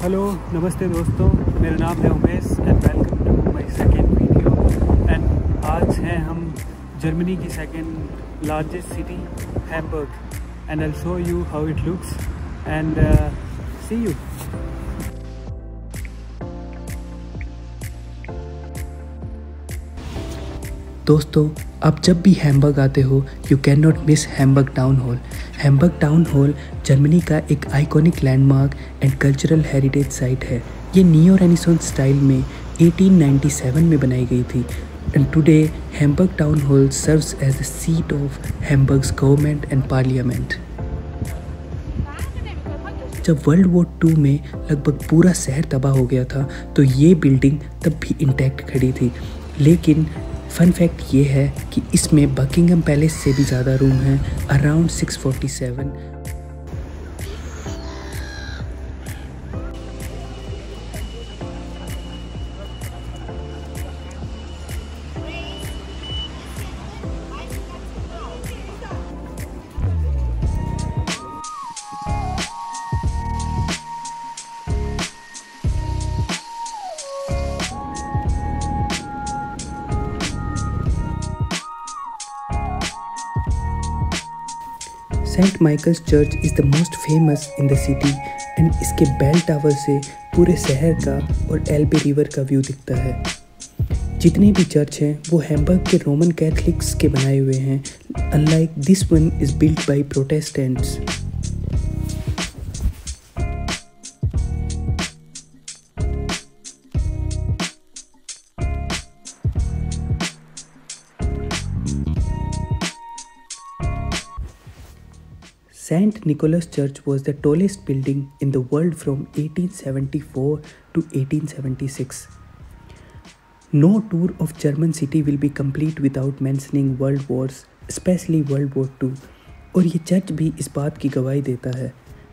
Hello नमस्ते दोस्तों, मेरा नाम है Umesh and welcome to my second video. And आज हैं हम जर्मनी की second largest city Hamburg and I will show you how it looks and see you. दोस्तों, आप जब भी हैम्बर्ग आते हो you can not miss Hamburg town hall. Hamburg town hall Germany का एक iconic landmark and cultural heritage site है। ये नियो रेनेसांस स्टाइल में 1897 में बनाई गई थी and today Hamburg town hall serves as the seat of Hamburg's government and parliament. जब वर्ल्ड वॉर 2 में लगभग पूरा शहर तबाह हो गया था तो ये बिल्डिंग तब भी इंटैक्ट खड़ी थी। लेकिन फन फैक्ट ये है कि इसमें बकिंगम पैलेस से भी ज़्यादा रूम हैं, around 647। Saint Michael's church is the most famous in the city and इसके बेल टावर से पूरे शहर का और एल्बे रिवर का व्यू दिखता है। जितने भी चर्च हैं वो हैम्बर्ग के रोमन कैथलिक्स के बनाए हुए हैं, unlike this one is built by Protestants. St. Nicholas Church was the tallest building in the world from 1874 to 1876. No tour of German city will be complete without mentioning world wars, especially World War II. और ये church भी इस बात की गवाही देता है।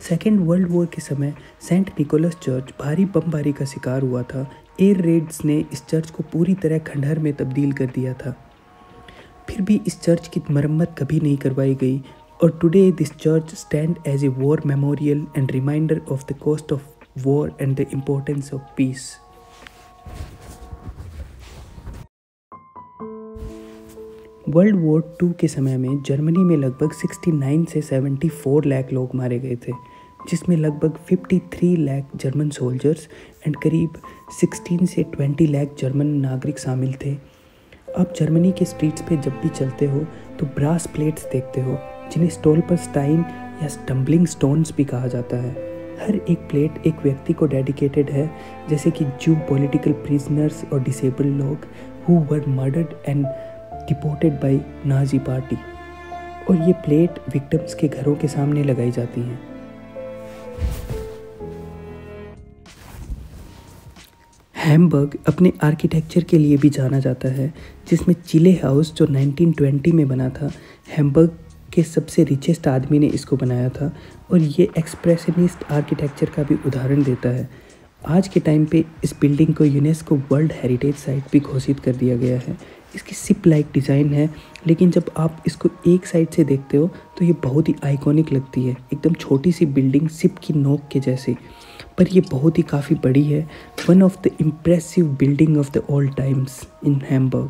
Second world war के समय सेंट निकोलस चर्च भारी बमबारी का शिकार हुआ था। एयर रेड्स ने इस चर्च को पूरी तरह खंडहर में तब्दील कर दिया था। फिर भी इस चर्च की मरम्मत कभी नहीं करवाई गई और today this church stand as a war memorial and reminder of the cost of war and the importance of peace. World war 2 के समय में जर्मनी में लगभग 69 से 74 लाख लोग मारे गए थे, जिसमें लगभग 53 लाख जर्मन सोल्जर्स एंड करीब 16 से 20 लाख जर्मन नागरिक शामिल थे। आप जर्मनी के स्ट्रीट्स पे जब भी चलते हो तो ब्रास प्लेट्स देखते हो जिन्हें स्टोल्परस्टाइन या स्टम्बलिंग स्टोन्स भी कहा जाता है। हर एक प्लेट एक व्यक्ति को डेडिकेटेड है, जैसे कि जू पॉलिटिकल प्रिजनर्स और डिसेबल्ड लोग who were murdered and deported by Nazi party. और ये प्लेट विक्टिम्स के घरों के सामने लगाई जाती हैं। हैम्बर्ग अपने आर्किटेक्चर के लिए भी जाना जाता है, जिसमें चिले हाउस जो 1920 में बना था, हैम्बर्ग के सबसे रिचेस्ट आदमी ने इसको बनाया था और ये एक्सप्रेशनिस्ट आर्किटेक्चर का भी उदाहरण देता है। आज के टाइम पे इस बिल्डिंग को यूनेस्को वर्ल्ड हेरिटेज साइट भी घोषित कर दिया गया है। इसकी सिप लाइक डिज़ाइन है, लेकिन जब आप इसको एक साइड से देखते हो तो ये बहुत ही आइकॉनिक लगती है, एकदम छोटी सी बिल्डिंग सिप की नोक के जैसे, पर ये बहुत ही काफ़ी बड़ी है। One of the impressive building of the all times in Hamburg.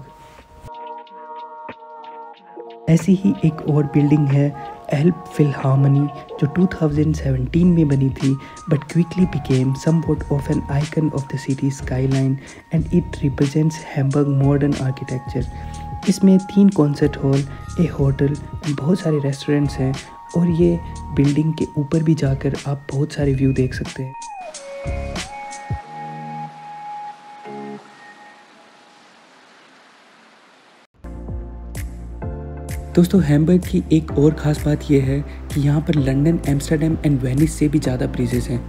ऐसी ही एक और बिल्डिंग है एल्ब फिलहार्मनी जो 2017 में बनी थी, but quickly became somewhat of N icon of the city skyline and it represents Hamburg modern architecture. इसमें 3 concert hall, A hotel and बहुत सारे रेस्टोरेंट्स हैं और ये बिल्डिंग के ऊपर भी जाकर आप बहुत सारे व्यू देख सकते हैं। दोस्तों, हैम्बर्ग की एक और ख़ास बात यह है कि यहाँ पर लंदन, एम्स्टर्डम एंड वेनिस से भी ज़्यादा ब्रिजेस हैं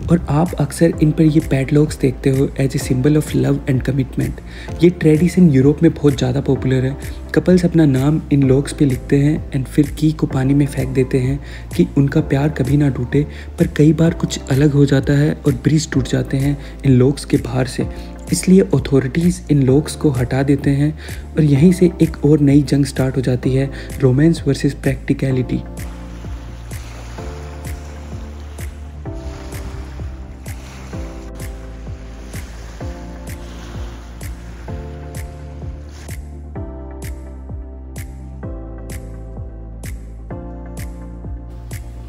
और आप अक्सर इन पर ये पैडलॉक्स देखते हो as a symbol of love and commitment. ये ट्रेडिशन यूरोप में बहुत ज़्यादा पॉपुलर है। कपल्स अपना नाम इन लॉक्स पे लिखते हैं एंड फिर की को पानी में फेंक देते हैं कि उनका प्यार कभी ना टूटे, पर कई बार कुछ अलग हो जाता है और ब्रिज टूट जाते हैं इन लॉक्स के बाहर से। इसलिए अथॉरिटीज़ इन लॉक्स को हटा देते हैं और यहीं से एक और नई जंग स्टार्ट हो जाती है, romance versus practicality.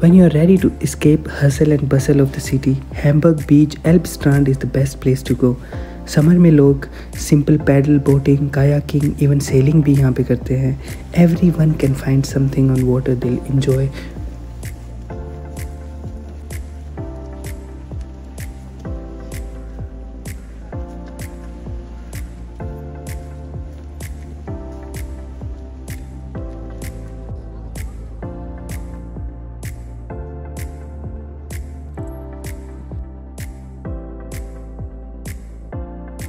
When you are ready to escape hustle and bustle of the city, Hamburg Beach Elbstrand is the best place to go. Summer में लोग simple pedal boating, kayaking, even selling भी यहाँ पे करते हैं. Everyone can find something on water they'll enjoy.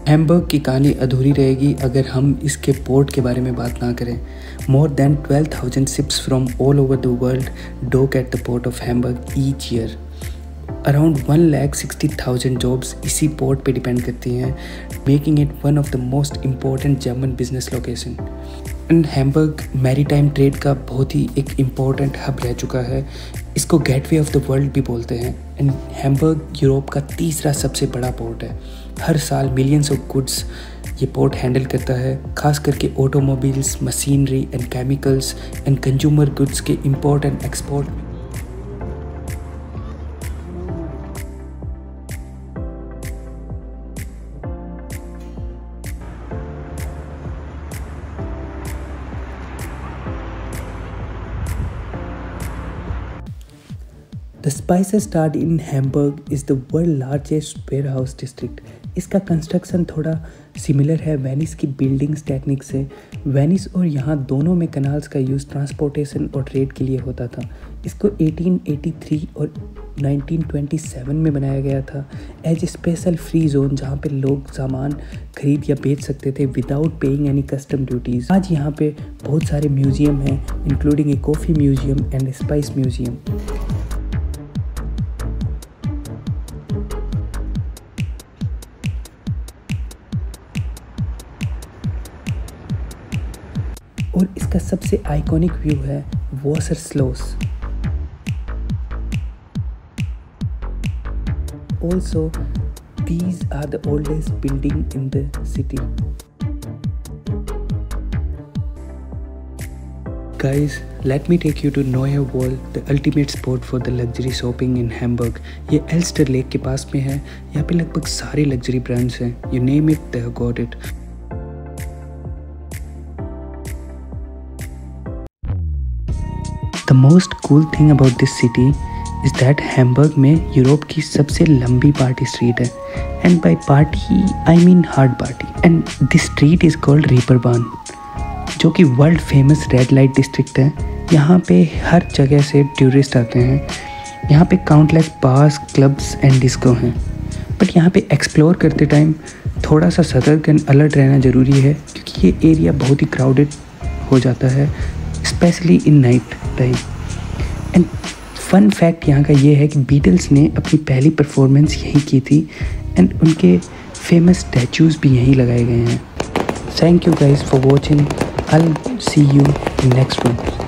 Hamburg की कहानी अधूरी रहेगी अगर हम इसके पोर्ट के बारे में बात ना करें. More than 12,000 ships from all over the world dock at the port of Hamburg each year. Around 1,60,000 jobs इसी पोर्ट पे डिपेंड करती हैं, making it one of the most important German business location. And Hamburg maritime trade का बहुत ही एक important hub रह चुका है. इसको गेटवे ऑफ द वर्ल्ड भी बोलते हैं. एंड हैम्बर्ग यूरोप का तीसरा सबसे बड़ा पोर्ट है. हर साल मिलियंस ऑफ गुड्स ये पोर्ट हैंडल करता है, खास करके automobiles, machinery and chemicals and consumer goods के import and export. The Speiserstadt in Hamburg is the world's largest warehouse district. इसका कंस्ट्रक्शन थोड़ा सिमिलर है वेनिस की बिल्डिंग्स टेक्निक से. वेनिस और यहाँ दोनों में कनाल्स का यूज़ ट्रांसपोर्टेशन और ट्रेड के लिए होता था. इसको 1883 और 1927 में बनाया गया था as a special free zone जहाँ पे लोग सामान खरीद या बेच सकते थे without paying any custom duties. आज यहाँ पे बहुत सारे म्यूज़ियम हैं, including a coffee museum and spice museum. और इसका सबसे आइकॉनिक व्यू है Wasserschloss. Also these are the oldest building in the city. Guys, let me take you to Neue Wall, the ultimate spot for the luxury shopping in Hamburg. ये एल्स्टर lake के पास में है. यहाँ पे लगभग सारे luxury brands हैं. You name it, they have got it. The most cool thing about this city is that Hamburg में यूरोप की सबसे लंबी पार्टी स्ट्रीट है. And by party I mean hard party. And this street is called Reeperbahn, जो कि world famous red light district है. यहाँ पे हर जगह से टूरिस्ट आते हैं. यहाँ पे countless bars, clubs and disco हैं. बट यहाँ पे एक्सप्लोर करते टाइम थोड़ा सा सतर्क एंड अलर्ट रहना ज़रूरी है क्योंकि ये एरिया बहुत ही क्राउडेड हो जाता है, especially in night time. And fun fact यहाँ का ये है कि बीटल्स ने अपनी पहली परफॉर्मेंस यहीं की थी एंड उनके फेमस स्टैचूज़ भी यहीं लगाए गए हैं. Thank you guys for watching. I'll see you in next one.